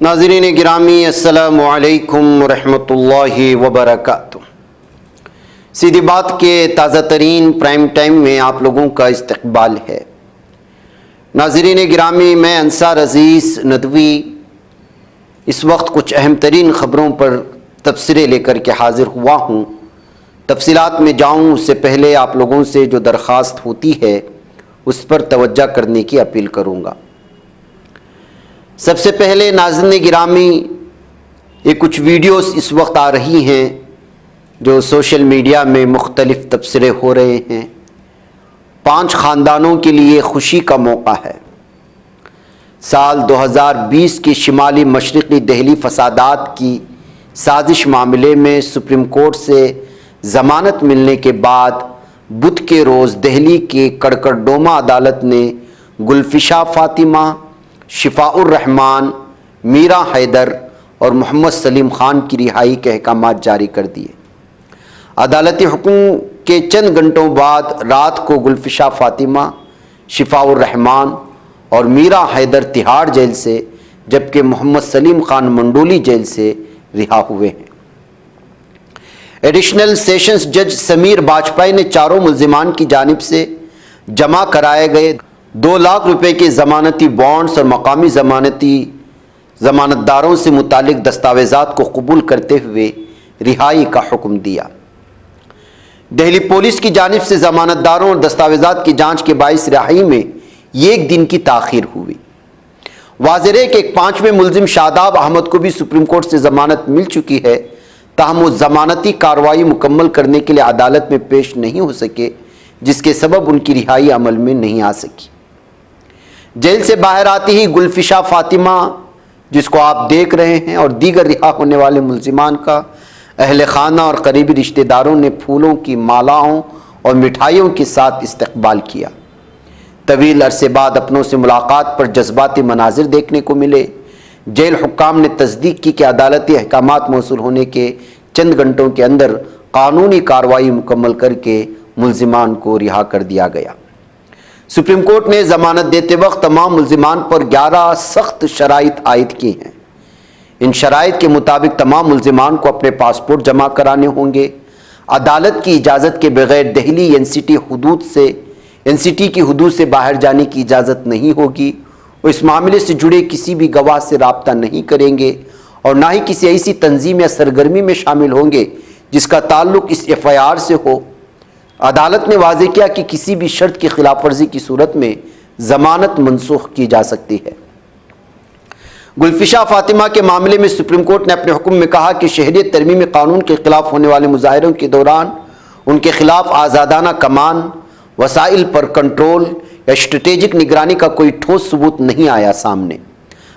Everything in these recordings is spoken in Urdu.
ناظرین گرامی السلام علیکم ورحمۃ اللہ وبرکاتہ۔ سیدھی بات کے تازہ ترین پرائم ٹائم میں آپ لوگوں کا استقبال ہے۔ ناظرین گرامی، میں انصار عزیز ندوی اس وقت کچھ اہم ترین خبروں پر تبصرے لے کر کے حاضر ہوا ہوں۔ تفصیلات میں جاؤں اس سے پہلے آپ لوگوں سے جو درخواست ہوتی ہے اس پر توجہ کرنے کی اپیل کروں گا۔ سب سے پہلے ناظرین گرامی، یہ کچھ ویڈیوز اس وقت آ رہی ہیں جو سوشل میڈیا میں مختلف تبصرے ہو رہے ہیں۔ 5 خاندانوں کے لیے خوشی کا موقع ہے۔ سال 2020 کی شمالی مشرقی دہلی فسادات کی سازش معاملے میں سپریم کورٹ سے ضمانت ملنے کے بعد بدھ کے روز دہلی کے کڑکڑڈوما عدالت نے گلفشا فاطمہ، شفاء الرحمان، میرا حیدر اور محمد سلیم خان کی رہائی کے احکامات جاری کر دیے۔ عدالتی حکم کے چند گھنٹوں بعد رات کو گلفشا فاطمہ، شفاء الرحمان اور میرا حیدر تہاڑ جیل سے جبکہ محمد سلیم خان منڈولی جیل سے رہا ہوئے ہیں۔ ایڈیشنل سیشنز جج سمیر باجپئی نے چاروں ملزمان کی جانب سے جمع کرائے گئے 2 لاکھ روپے کے ضمانتی بانڈز اور مقامی ضمانت داروں سے متعلق دستاویزات کو قبول کرتے ہوئے رہائی کا حکم دیا۔ دہلی پولیس کی جانب سے ضمانت داروں اور دستاویزات کی جانچ کے باعث رہائی میں 1 دن کی تاخیر ہوئی۔ واضح ہے کہ ایک 5ویں ملزم شاداب احمد کو بھی سپریم کورٹ سے ضمانت مل چکی ہے، تاہم وہ ضمانتی کارروائی مکمل کرنے کے لیے عدالت میں پیش نہیں ہو سکے، جس کے سبب ان کی رہائی عمل میں نہیں آ سکی۔ جیل سے باہر آتی ہی گلفشا فاطمہ، جس کو آپ دیکھ رہے ہیں، اور دیگر رہا ہونے والے ملزمان کا اہل خانہ اور قریبی رشتہ داروں نے پھولوں کی مالاؤں اور مٹھائیوں کے ساتھ استقبال کیا۔ طویل عرصے بعد اپنوں سے ملاقات پر جذباتی مناظر دیکھنے کو ملے۔ جیل حکام نے تصدیق کی کہ عدالتی احکامات موصول ہونے کے چند گھنٹوں کے اندر قانونی کارروائی مکمل کر کے ملزمان کو رہا کر دیا گیا۔ سپریم کورٹ نے ضمانت دیتے وقت تمام ملزمان پر 11 سخت شرائط عائد کی ہیں۔ ان شرائط کے مطابق تمام ملزمان کو اپنے پاسپورٹ جمع کرانے ہوں گے، عدالت کی اجازت کے بغیر دہلی این سی ٹی کی حدود سے باہر جانے کی اجازت نہیں ہوگی، وہ اس معاملے سے جڑے کسی بھی گواہ سے رابطہ نہیں کریں گے اور نہ ہی کسی ایسی تنظیم یا سرگرمی میں شامل ہوں گے جس کا تعلق اس ایف آئی آر سے ہو۔ عدالت نے واضح کیا کہ کسی بھی شرط کی خلاف ورزی کی صورت میں ضمانت منسوخ کی جا سکتی ہے۔ گلفشا فاطمہ کے معاملے میں سپریم کورٹ نے اپنے حکم میں کہا کہ شہریت ترمیمی قانون کے خلاف ہونے والے مظاہروں کے دوران ان کے خلاف آزادانہ کمان، وسائل پر کنٹرول یا اسٹریٹجک نگرانی کا کوئی ٹھوس ثبوت نہیں آیا سامنے۔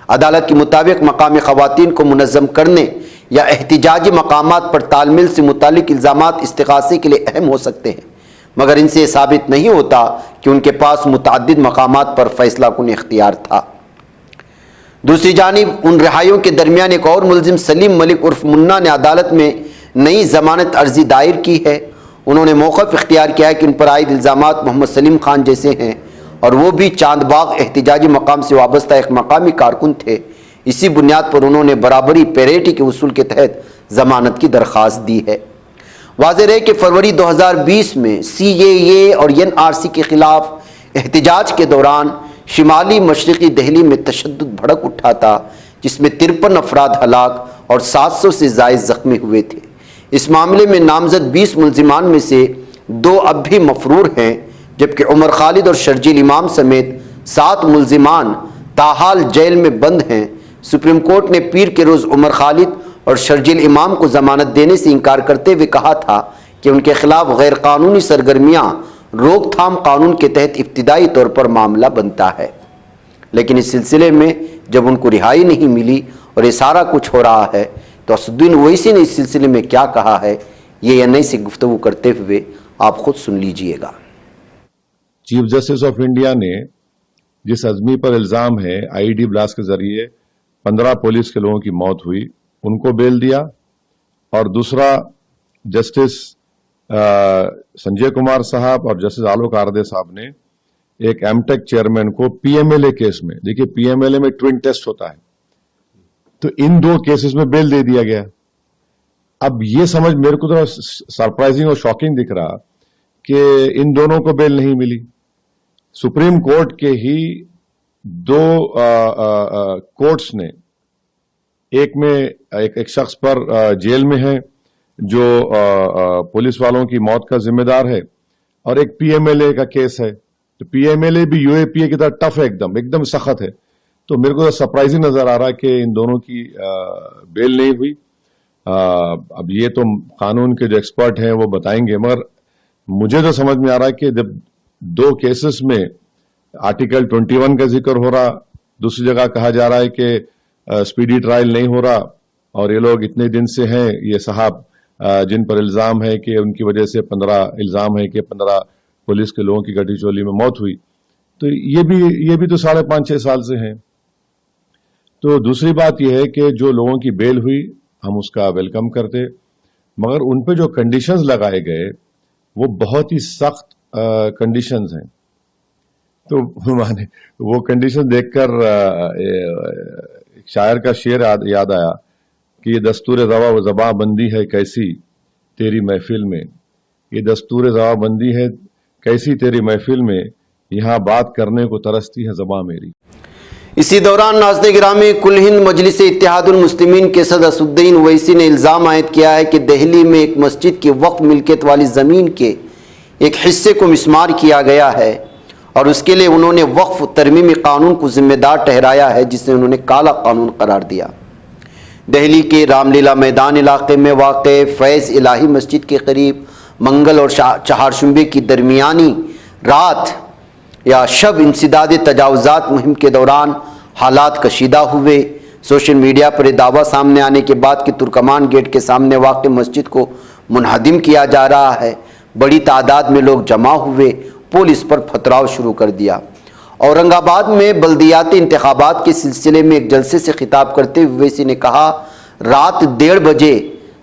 عدالت کے مطابق مقامی خواتین کو منظم کرنے یا احتجاجی مقامات پر تال میل سے متعلق الزامات استغاثے کے لیے اہم ہو سکتے ہیں، مگر ان سے یہ ثابت نہیں ہوتا کہ ان کے پاس متعدد مقامات پر فیصلہ کن اختیار تھا۔ دوسری جانب ان رہائیوں کے درمیان ایک اور ملزم سلیم ملک عرف منا نے عدالت میں نئی ضمانت عرضی دائر کی ہے۔ انہوں نے موقف اختیار کیا ہے کہ ان پر عائد الزامات محمد سلیم خان جیسے ہیں اور وہ بھی چاند باغ احتجاجی مقام سے وابستہ ایک مقامی کارکن تھے۔ اسی بنیاد پر انہوں نے برابری پیریٹی کے اصول کے تحت ضمانت کی درخواست دی ہے۔ واضح ہے کہ فروری 2020 میں سی اے اے اور این آر سی کے خلاف احتجاج کے دوران شمالی مشرقی دہلی میں تشدد بھڑک اٹھا تھا، جس میں 53 افراد ہلاک اور 700 سے زائد زخمی ہوئے تھے۔ اس معاملے میں نامزد 20 ملزمان میں سے 2 اب بھی مفرور ہیں، جبکہ عمر خالد اور شرجیل امام سمیت 7 ملزمان تاحال جیل میں بند ہیں۔ سپریم کورٹ نے پیر کے روز عمر خالد اور شرجیل امام کو ضمانت دینے سے انکار کرتے ہوئے کہا تھا کہ ان کے خلاف غیر قانونی سرگرمیاں روک تھام قانون کے تحت ابتدائی طور پر معاملہ بنتا ہے، لیکن اس سلسلے میں جب ان کو رہائی نہیں ملی اور یہ سارا کچھ ہو رہا ہے تو اسدالدین اویسی نے اس سلسلے میں کیا کہا ہے، یہ این آئی سے گفتگو کرتے ہوئے آپ خود سن لیجئے گا۔ چیف جسٹس آف انڈیا نے جس عزمی پر الزام ہے آئی ڈی بلاسٹ کے ذریعے 15 پولیس کے لوگوں کی موت ہوئی، ان کو بیل دیا، اور دوسرا جسٹس سنجے کمار صاحب اور جسٹس آلوک آردے صاحب نے ایک ایم ٹیک چیئرمین کو P M L A case میں، دیکھیے پی ایم ایل اے میں ٹوین ٹیسٹ ہوتا ہے، تو ان 2 کیسز میں بیل دے دیا گیا. اب یہ سمجھ میرے کو تو سرپرائزنگ اور شاکنگ دکھ رہا کہ ان دونوں کو بیل نہیں ملی. سپریم کورٹ کے ہی 2 کورٹس نے، ایک میں ایک شخص پر جیل میں ہے جو پولیس والوں کی موت کا ذمہ دار ہے، اور ایک پی ایم ایل اے کا کیس ہے. تو پی ایم ایل اے بھی یو اے پی اے کی طرح ٹف ہے، ایک دم سخت ہے. تو میرے کو سرپرائزنگ نظر آ رہا ہے کہ ان دونوں کی بیل نہیں ہوئی. اب یہ تو قانون کے جو ایکسپرٹ ہیں وہ بتائیں گے، مگر مجھے تو سمجھ میں آ رہا ہے کہ جب 2 کیسز میں آرٹیکل 21 کا ذکر ہو رہا، دوسری جگہ کہا جا رہا ہے کہ اسپیڈی ٹرائل نہیں ہو رہا، اور یہ لوگ اتنے دن سے ہیں، یہ صاحب جن پر الزام ہے کہ ان کی وجہ سے 15 پولیس کے لوگوں کی گٹی چولی میں موت ہوئی، تو یہ بھی تو 5.5-6 سال سے ہیں. تو دوسری بات یہ ہے کہ جو لوگوں کی بیل ہوئی ہم اس کا ویلکم کرتے، مگر ان پہ جو کنڈیشنز لگائے گئے وہ بہت ہی سخت کنڈیشنز ہیں. تو وہ کنڈیشن دیکھ کر ایک شاعر کا شعر یاد آیا کہ یہ دستور زباں بندی ہے کیسی تیری محفل میں، یہ دستور زباں بندی ہے کیسی تیری محفل میں، یہاں بات کرنے کو ترستی ہے زباں میری. اسی دوران ناظرین گرامی، کل ہند مجلس اتحاد المسلمین کے صدر اسدالدین اویسی نے الزام عائد کیا ہے کہ دہلی میں ایک مسجد کی وقف ملکیت والی زمین کے ایک حصے کو مسمار کیا گیا ہے، اور اس کے لیے انہوں نے وقف ترمیمی قانون کو ذمہ دار ٹھہرایا ہے، جسے انہوں نے کالا قانون قرار دیا. دہلی کے رام لیلا میدان علاقے میں واقع فیض الہی مسجد کے قریب منگل اور چہارشنبے کی درمیانی رات یا شب انسداد تجاوزات مہم کے دوران حالات کشیدہ ہوئے. سوشل میڈیا پر یہ دعویٰ سامنے آنے کے بعد کہ ترکمان گیٹ کے سامنے واقع مسجد کو منہدم کیا جا رہا ہے، بڑی تعداد میں لوگ جمع ہوئے، پولیس پر پتھراؤ شروع کر دیا. اورنگ آباد میں بلدیاتی انتخابات کے سلسلے میں ایک جلسے سے خطاب کرتے ہوئے اویسی نے کہا، رات 1:30 بجے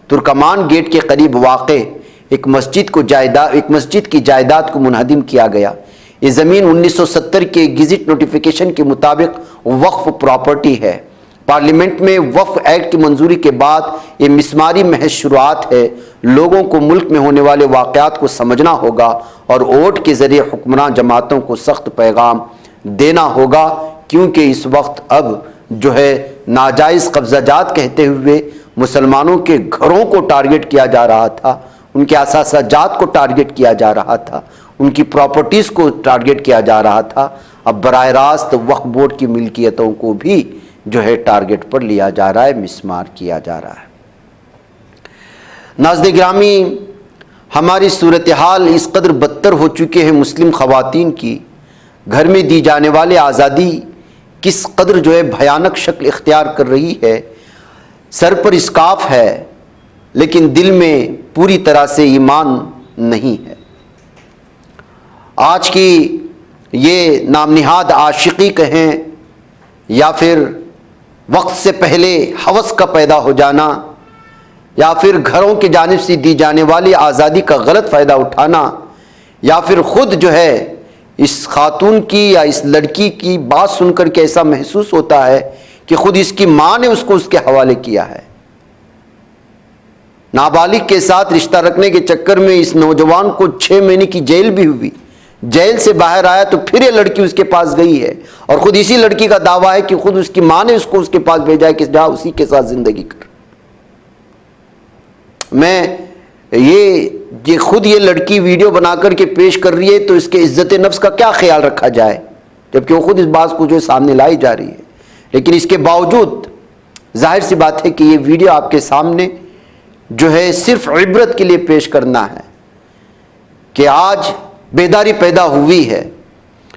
ترکمان گیٹ کے قریب واقع ایک مسجد کی جائیداد کو منہدم کیا گیا. یہ زمین 1970 کے گزٹ نوٹیفیکیشن کے مطابق وقف پراپرٹی ہے. پارلیمنٹ میں وقف ایکٹ کی منظوری کے بعد یہ مسماری محض شروعات ہے. لوگوں کو ملک میں ہونے والے واقعات کو سمجھنا ہوگا اور ووٹ کے ذریعے حکمراں جماعتوں کو سخت پیغام دینا ہوگا، کیونکہ اس وقت اب ناجائز قبضہ جات کہتے ہوئے مسلمانوں کے گھروں کو ٹارگٹ کیا جا رہا تھا، ان کے اثاثہ جات کو ٹارگٹ کیا جا رہا تھا، ان کی پراپرٹیز کو ٹارگٹ کیا جا رہا تھا. اب براہ راست وقف بورڈ کی ملکیتوں کو بھی ٹارگٹ پر لیا جا رہا ہے، مسمار کیا جا رہا ہے. ناظرین گرامی، ہماری صورتحال اس قدر بدتر ہو چکے ہیں مسلم خواتین کی، گھر میں دی جانے والی آزادی کس قدر بھیانک شکل اختیار کر رہی ہے. سر پر اسکارف ہے لیکن دل میں پوری طرح سے ایمان نہیں ہے. آج کی یہ نام نہاد عاشقی کہیں یا پھر وقت سے پہلے ہوس کا پیدا ہو جانا، یا پھر گھروں کی جانب سے دی جانے والی آزادی کا غلط فائدہ اٹھانا، یا پھر خود اس خاتون کی یا اس لڑکی کی بات سن کر کے ایسا محسوس ہوتا ہے کہ خود اس کی ماں نے اس کو اس کے حوالے کیا ہے. نابالغ کے ساتھ رشتہ رکھنے کے چکر میں اس نوجوان کو 6 مہینے کی جیل بھی ہوئی. جیل سے باہر آیا تو پھر یہ لڑکی اس کے پاس گئی ہے، اور خود اسی لڑکی کا دعویٰ ہے کہ خود اس کی ماں نے اس کو اس کے پاس بھیجا ہے کہ جا اسی کے ساتھ زندگی کر. خود یہ لڑکی ویڈیو بنا کر کے پیش کر رہی ہے تو اس کے عزت نفس کا کیا خیال رکھا جائے، جبکہ وہ خود اس بات کو سامنے لائی جا رہی ہے. لیکن اس کے باوجود ظاہر سی بات ہے کہ یہ ویڈیو آپ کے سامنے صرف عبرت کے لیے پیش کرنا ہے کہ آج بیداری پیدا ہوئی ہے.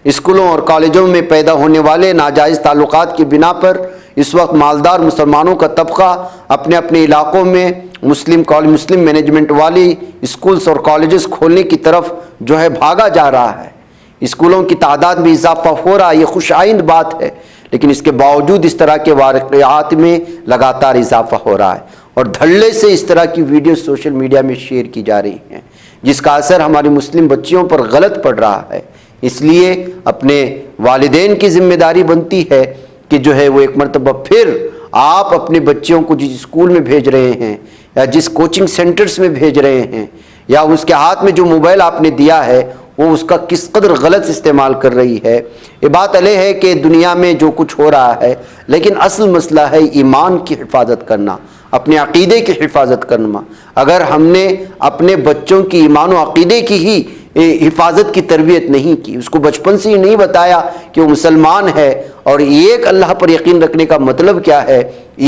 اسکولوں اور کالجوں میں پیدا ہونے والے ناجائز تعلقات کی بنا پر اس وقت مالدار مسلمانوں کا طبقہ اپنے اپنے علاقوں میں مسلم مینجمنٹ والی اسکولز اور کالجز کھولنے کی طرف بھاگا جا رہا ہے. اسکولوں کی تعداد میں اضافہ ہو رہا ہے، یہ خوش آئند بات ہے، لیکن اس کے باوجود اس طرح کے واقعات میں لگاتار اضافہ ہو رہا ہے، اور دھڑلے سے اس طرح کی ویڈیو سوشل میڈیا میں شیئر کی جا رہی ہیں، جس کا اثر ہماری مسلم بچیوں پر غلط پڑ رہا ہے. اس لیے اپنے والدین کی ذمہ داری بنتی ہے کہ وہ ایک مرتبہ پھر آپ اپنے بچوں کو جس اسکول میں بھیج رہے ہیں یا جس کوچنگ سینٹرز میں بھیج رہے ہیں یا اس کے ہاتھ میں جو موبائل آپ نے دیا ہے وہ اس کا کس قدر غلط استعمال کر رہی ہے. یہ بات علیہ ہے کہ دنیا میں جو کچھ ہو رہا ہے، لیکن اصل مسئلہ ہے ایمان کی حفاظت کرنا، اپنے عقیدے کی حفاظت کرنا. اگر ہم نے اپنے بچوں کی ایمان و عقیدے کی ہی حفاظت کی تربیت نہیں کی، اس کو بچپن سے ہی نہیں بتایا کہ وہ مسلمان ہے اور ایک اللہ پر یقین رکھنے کا مطلب کیا ہے،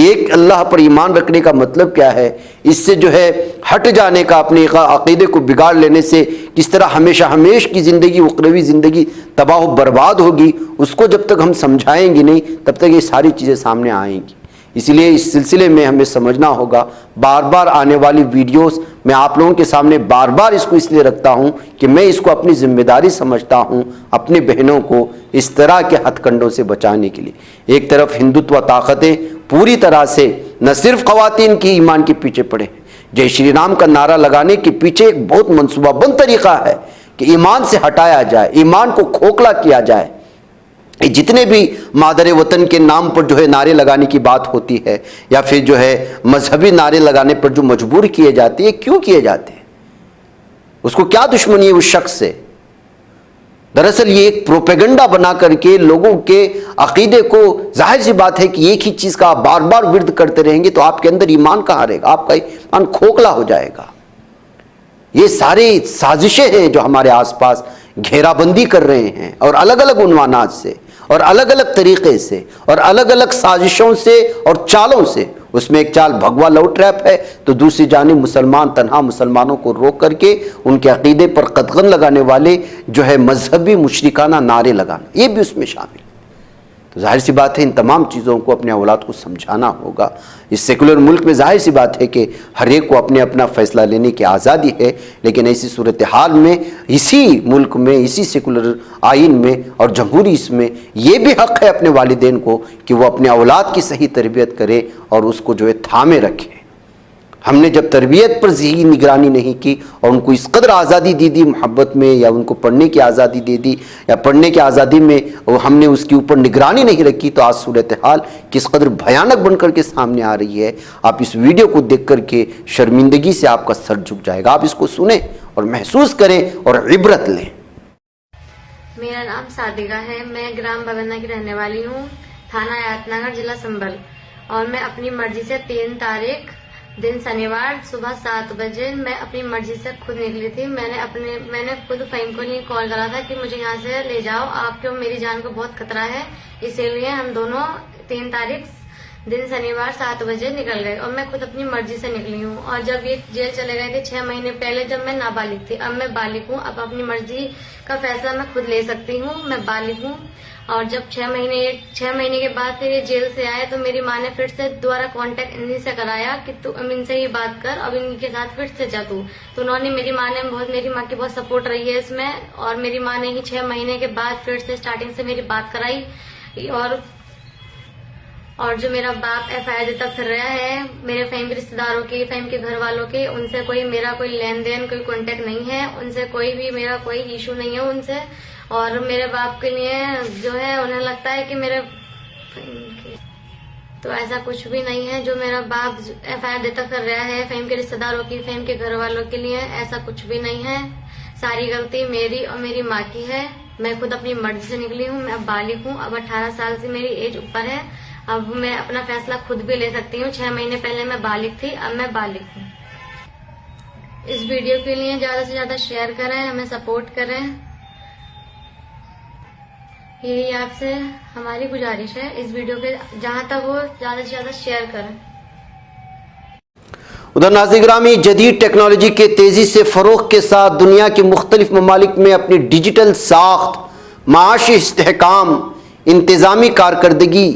ایک اللہ پر ایمان رکھنے کا مطلب کیا ہے، اس سے جو ہے ہٹ جانے کا، اپنے عقیدے کو بگاڑ لینے سے کس طرح ہمیشہ ہمیش کی زندگی، اخروی زندگی تباہ و برباد ہوگی، اس کو جب تک ہم سمجھائیں گے نہیں تب تک یہ ساری چیزیں سامنے آئیں گی. اس لیے اس سلسلے میں ہمیں سمجھنا ہوگا. بار بار آنے والی ویڈیوز میں آپ لوگوں کے سامنے بار بار اس کو اس لیے رکھتا ہوں کہ میں اس کو اپنی ذمہ داری سمجھتا ہوں اپنے بہنوں کو اس طرح کے ہتھ کنڈوں سے بچانے کے لیے. ایک طرف ہندوتوا طاقتیں پوری طرح سے نہ صرف خواتین کی ایمان کے پیچھے پڑے ہیں، جے شری رام کا نعرہ لگانے کے پیچھے ایک بہت منصوبہ بند طریقہ ہے کہ ایمان سے ہٹایا جائے، ایمان کو کھوکھلا کیا جائے. جتنے بھی مادر وطن کے نام پر جو ہے نعرے لگانے کی بات ہوتی ہے یا پھر جو ہے مذہبی نعرے لگانے پر جو مجبور کیے جاتے ہیں، کیوں کیے جاتے ہیں؟ اس کو کیا دشمنی ہے اس شخص سے؟ دراصل یہ ایک پروپیگنڈا بنا کر کے لوگوں کے عقیدے کو، ظاہر سی بات ہے کہ ایک ہی چیز کا آپ بار بار ورد کرتے رہیں گے تو آپ کے اندر ایمان کہاں رہے گا؟ آپ کا ایمان کھوکھلا ہو جائے گا. یہ ساری سازشیں ہیں جو ہمارے آس پاس گھیرا بندی کر رہے ہیں اور الگ الگ عنوانات سے اور الگ الگ طریقے سے اور الگ الگ سازشوں سے اور چالوں سے. اس میں ایک چال بھگوا لو ٹریپ ہے تو دوسری جانب مسلمان تنہا مسلمانوں کو روک کر کے ان کے عقیدے پر قدغن لگانے والے جو ہے مذہبی مشرکانہ نعرے لگانا، یہ بھی اس میں شامل ہے. تو ظاہر سی بات ہے ان تمام چیزوں کو اپنے اولاد کو سمجھانا ہوگا. اس سیکولر ملک میں ظاہر سی بات ہے کہ ہر ایک کو اپنے اپنا فیصلہ لینے کی آزادی ہے، لیکن ایسی صورتحال میں اسی ملک میں، اسی سیکولر آئین میں اور جمہوری اس میں یہ بھی حق ہے اپنے والدین کو کہ وہ اپنے اولاد کی صحیح تربیت کرے اور اس کو جو ہے تھامے رکھے. ہم نے جب تربیت پر ذہنی نگرانی نہیں کی اور ان کو اس قدر آزادی دی محبت میں، یا ان کو پڑھنے کی آزادی دے دی یا پڑھنے کی آزادی میں ہم نے اس کے اوپر نگرانی نہیں رکھی، تو آج صورتحال کس قدر بھیانک بن کر کے سامنے آ رہی ہے. آپ اس ویڈیو کو دیکھ کر کے شرمندگی سے آپ کا سر جھک جائے گا. آپ اس کو سنیں اور محسوس کریں اور عبرت لیں. میرا نام صادقہ ہے، میں گرام بگنا کی رہنے والی ہوں، تھانہ آیت نگر، ضلع سنبل. اور میں اپنی مرضی سے 3 تاریخ دن شنیوار صبح 7 بجے میں اپنی مرضی سے خود نکلی تھی. میں نے خود فہیم کو نہیں کال کرا تھا کہ مجھے یہاں سے لے جاؤ، آپ کو میری جان کو بہت خطرہ ہے. اسی لیے ہم دونوں 3 تاریخ دن شنیوار 7 بجے نکل گئے اور میں خود اپنی مرضی سے نکلی ہوں. اور جب یہ جیل چلے گئے تھے 6 مہینے پہلے، جب میں نابالغ تھی، اب میں بالغ ہوں، اب اپنی مرضی کا فیصلہ میں خود لے سکتی ہوں، میں بالغ ہوں. اور جب 6 مہینے کے بعد پھر یہ جیل سے آئے تو میری ماں نے پھر سے دوبارہ کانٹیکٹ انہیں سے کرایا کہ تو ان سے ہی بات کر، اب ان کے ساتھ پھر سے جا تو انہوں نے، میری ماں کی بہت سپورٹ رہی ہے اس میں. اور میری ماں نے ہی 6 مہینے کے بعد پھر سے اسٹارٹنگ سے میری بات کرائی. اور جو میرا باپ FIR دیتا پھر رہا ہے میرے فہیم کے رشتے داروں کی، فہیم کے گھر والوں کی، ان سے میرا کوئی لین دین، کوئی کانٹیکٹ نہیں ہے، ان سے کوئی بھی میرا کوئی ایشو نہیں ہے ان سے. اور میرے باپ کے لیے جو ہے انہیں لگتا ہے کہ میرے، تو ایسا کچھ بھی نہیں ہے. جو میرا باپ FIR دیتا کر رہا ہے فہیم کے رشتے داروں کی، فہیم کے گھر والوں کے لیے، ایسا کچھ بھی نہیں ہے. ساری غلطی میری اور میری ماں کی ہے. میں خود اپنی مرضی سے نکلی ہوں، میں اب بالغ ہوں، اب 18 سال سے میری ایج اوپر ہے، اب میں اپنا فیصلہ خود بھی لے سکتی ہوں. 6 مہینے پہلے میں بالغ تھی، اب میں بالغ ہوں. اس ویڈیو کے لیے زیادہ سے زیادہ شیئر کریں، ہمیں سپورٹ کریں، یہی آپ سے ہماری گزارش ہے. اس ویڈیو کے جہاں تک ہو زیادہ سے زیادہ شیئر کریں. ادھر ناظرین گرامی، جدید ٹیکنالوجی کے تیزی سے فروغ کے ساتھ دنیا کے مختلف ممالک میں اپنی ڈیجیٹل ساخت، معاشی استحکام، انتظامی کارکردگی،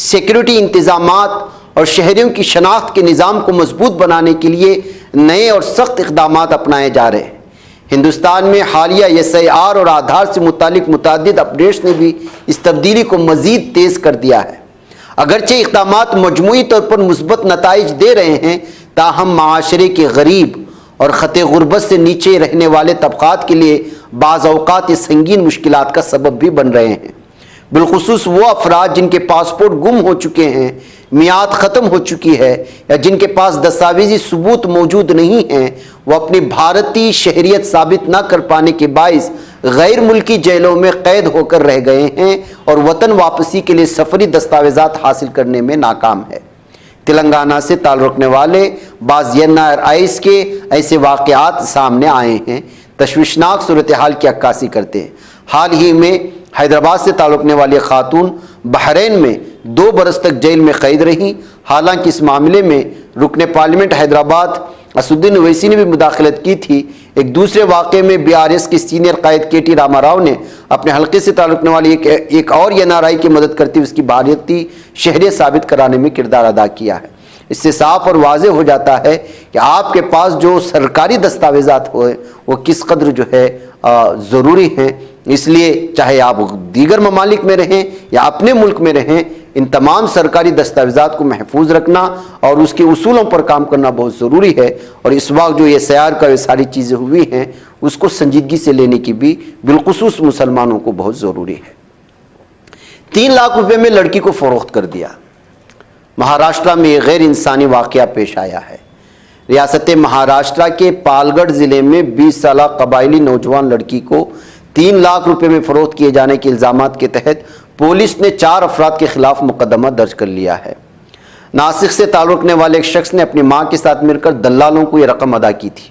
سیکیورٹی انتظامات اور شہریوں کی شناخت کے نظام کو مضبوط بنانے کے لیے نئے اور سخت اقدامات اپنائے جا رہے ہیں. ہندوستان میں حالیہ SIR اور آدھار سے متعلق متعدد اپڈیٹس نے بھی اس تبدیلی کو مزید تیز کر دیا ہے. اگرچہ اقدامات مجموعی طور پر مثبت نتائج دے رہے ہیں، تاہم معاشرے کے غریب اور خط غربت سے نیچے رہنے والے طبقات کے لیے بعض اوقات یہ سنگین مشکلات کا سبب بھی بن رہے ہیں. بالخصوص وہ افراد جن کے پاسپورٹ گم ہو چکے ہیں، میعاد ختم ہو چکی ہے یا جن کے پاس دستاویزی ثبوت موجود نہیں ہیں، وہ اپنی بھارتی شہریت ثابت نہ کر پانے کے باعث غیر ملکی جیلوں میں قید ہو کر رہ گئے ہیں اور وطن واپسی کے لیے سفری دستاویزات حاصل کرنے میں ناکام ہے۔ تلنگانہ سے تعلق رکھنے والے بعض NRIs کے ایسے واقعات سامنے آئے ہیں، تشویشناک صورتحال کی عکاسی کرتے ہیں۔ حال ہی میں حیدرآباد سے تعلق رکھنے والی خاتون بحرین میں 2 برس تک جیل میں قید رہیں۔ حالانکہ اس معاملے میں رکن پارلیمنٹ حیدرآباد اسدالدین اویسی نے بھی مداخلت کی تھی۔ ایک دوسرے واقعے میں BRS کے سینئر قائد KT راما راؤ نے اپنے حلقے سے تعلق رکھنے والی ایک اور NRI کی مدد کرتے ہوئے اس کی بھارتی شہریت ثابت کرانے میں کردار ادا کیا ہے۔ اس سے صاف اور واضح ہو جاتا ہے کہ آپ کے پاس جو سرکاری دستاویزات ہوئے وہ کس قدر جو ہے ضروری ہیں۔ اس لیے چاہے آپ دیگر ممالک میں رہیں یا اپنے ملک میں رہیں، ان تمام سرکاری دستاویزات کو محفوظ رکھنا اور اس کے اصولوں پر کام کرنا بہت ضروری ہے، اور اس وقت جو یہ سیار کا یہ ساری چیزیں ہوئی ہیں اس کو سنجیدگی سے لینے کی بھی بالخصوص مسلمانوں کو بہت ضروری ہے۔ 3 لاکھ روپے میں لڑکی کو فروخت کر دیا۔ مہاراشٹرا میں یہ غیر انسانی واقعہ پیش آیا ہے۔ ریاست مہاراشٹرا کے پالگڑھ ضلع میں 20 سالہ قبائلی نوجوان لڑکی کو 3 لاکھ روپے میں فروخت کیے جانے کے الزامات کے تحت پولیس نے 4 افراد کے خلاف مقدمہ درج کر لیا ہے۔ ناسک سے تعلق رکھنے والے ایک شخص نے اپنی ماں کے ساتھ مل کر دلالوں کو یہ رقم ادا کی تھی۔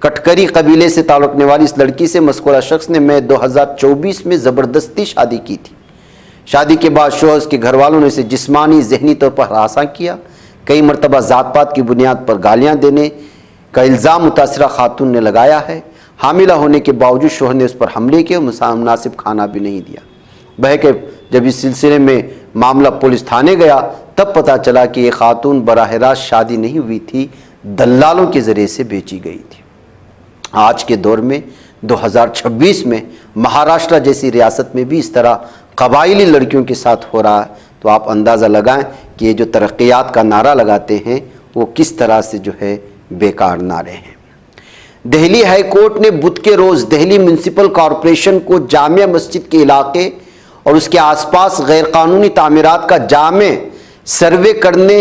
کٹکری قبیلے سے تعلق رکھنے والی اس لڑکی سے مذکورہ شخص نے مئی 2024 میں زبردستی شادی کی تھی۔ شادی کے بعد شوہر کے گھر والوں نے اسے جسمانی ذہنی طور پر ہراساں کیا۔ کئی مرتبہ ذات پات کی بنیاد پر گالیاں دینے کا الزام متاثرہ خاتون نے لگایا ہے۔ حاملہ ہونے کے باوجود شوہر نے اس پر حملے کے مناسب کھانا بھی نہیں دیا۔ بہرکیف جب اس سلسلے میں معاملہ پولیس تھانے گیا تب پتہ چلا کہ یہ خاتون براہ راست شادی نہیں ہوئی تھی، دلالوں کے ذریعے سے بیچی گئی تھی۔ آج کے دور میں 2026 میں مہاراشٹر جیسی ریاست میں بھی اس طرح قبائلی لڑکیوں کے ساتھ ہو رہا ہے، تو آپ اندازہ لگائیں کہ یہ جو ترقیات کا نعرہ لگاتے ہیں وہ کس طرح سے جو ہے بیکار نعرے ہیں۔ دہلی ہائی کورٹ نے بدھ کے روز دہلی میونسپل کارپوریشن کو جامع مسجد کے علاقے اور اس کے آس پاس غیر قانونی تعمیرات کا جامع سروے کرنے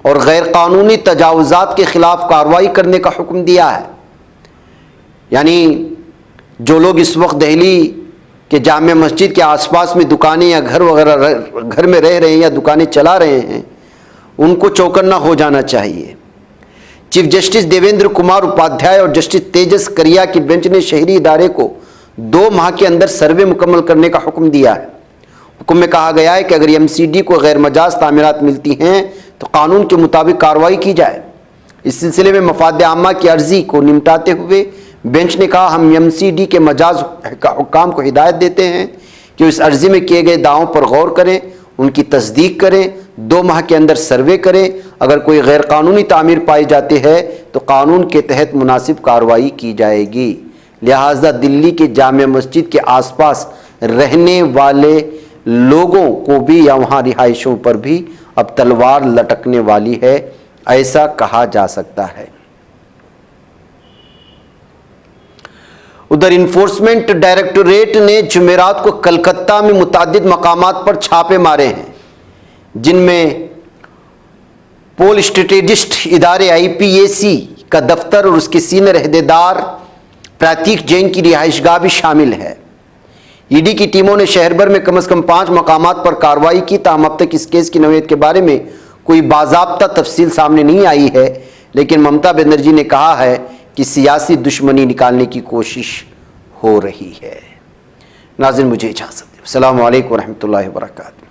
اور غیر قانونی تجاوزات کے خلاف کارروائی کرنے کا حکم دیا ہے۔ یعنی جو لوگ اس وقت دہلی کے جامع مسجد کے آس پاس میں دکانیں یا گھر میں رہ رہے ہیں یا دکانیں چلا رہے ہیں، ان کو چوکنا ہو جانا چاہیے۔ چیف جسٹس دیویندر کمار اپادھیائے اور جسٹس تیجس کریا کی بینچ نے شہری ادارے کو 2 ماہ کے اندر سروے مکمل کرنے کا حکم دیا ہے۔ حکم میں کہا گیا ہے کہ اگر MCD کو غیر مجاز تعمیرات ملتی ہیں تو قانون کے مطابق کارروائی کی جائے۔ اس سلسلے میں مفاد عامہ کی عرضی کو نمٹاتے ہوئے بینچ نے کہا، ہم MCD کے مجاز حکام کو ہدایت دیتے ہیں کہ اس عرضی میں کیے گئے دعووں پر غور کریں، ان کی تصدیق کریں، 2 ماہ کے اندر سروے کریں۔ اگر کوئی غیر قانونی تعمیر پائی جاتی ہے تو قانون کے تحت مناسب کارروائی کی جائے گی۔ لہٰذا دلی کے جامع مسجد کے آس پاس رہنے والے لوگوں کو بھی یا وہاں رہائشوں پر بھی اب تلوار لٹکنے والی ہے، ایسا کہا جا سکتا ہے۔ ادھر انفورسمنٹ ڈائریکٹوریٹ نے جمعرات کو کلکتہ میں متعدد مقامات پر چھاپے مارے ہیں، جن میں پول اسٹریٹجسٹ ادارے IPAC کا دفتر اور اس کے سینئر عہدیدار پراتیک جین کی رہائش گاہ بھی شامل ہے۔ ED کی ٹیموں نے شہر بھر میں کم از کم 5 مقامات پر کارروائی کی۔ تاہم اب تک اس کیس کی نوعیت کے بارے میں کوئی باضابطہ تفصیل سامنے نہیں آئی ہے، لیکن ممتا بنرجی نے کہا ہے کہ سیاسی دشمنی نکالنے کی کوشش ہو رہی ہے۔ ناظرین مجھے اجازت دیں۔ السلام علیکم ورحمۃ اللہ وبرکاتہ۔